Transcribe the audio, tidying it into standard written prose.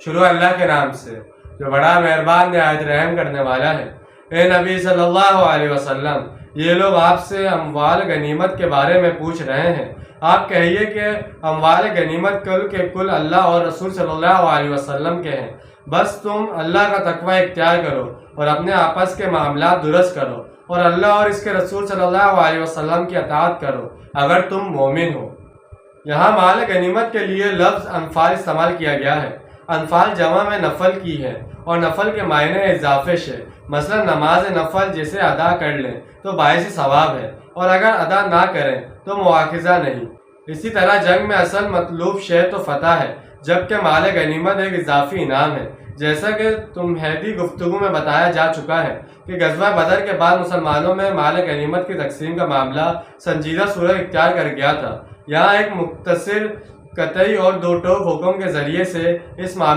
شروع اللہ کے نام سے جو بڑا مہربان نہایت رحم کرنے والا ہے۔ اے نبی صلی اللہ علیہ وسلم، یہ لوگ آپ سے اموال غنیمت کے بارے میں پوچھ رہے ہیں۔ آپ کہیے کہ اموال غنیمت کل کے کل اللہ اور رسول صلی اللہ علیہ وسلم کے ہیں۔ بس تم اللہ کا تقوی اختیار کرو اور اپنے آپس کے معاملات درست کرو اور اللہ اور اس کے رسول صلی اللہ علیہ وسلم کی اطاعت کرو اگر تم مومن ہو۔ یہاں مال غنیمت کے لیے لفظ انفال استعمال کیا گیا ہے۔ انفال جمع میں نفل کی ہے اور نفل کے معنی اضافش ہے۔ مثلا نماز نفل جسے ادا کر لیں تو باعث ثواب ہے اور اگر ادا نہ کریں تو مواخذہ نہیں۔ اسی طرح جنگ میں اصل مطلوب شے تو فتح ہے جبکہ مال غنیمت ایک اضافی انعام ہے، جیسا کہ تمہیدی گفتگو میں بتایا جا چکا ہے کہ غزوہ بدر کے بعد مسلمانوں میں مال غنیمت کی تقسیم کا معاملہ سنجیدہ صورت اختیار کر گیا تھا۔ یہاں ایک مختصر قطعی اور دو ٹوک حکم کے ذریعے سے اس معاملے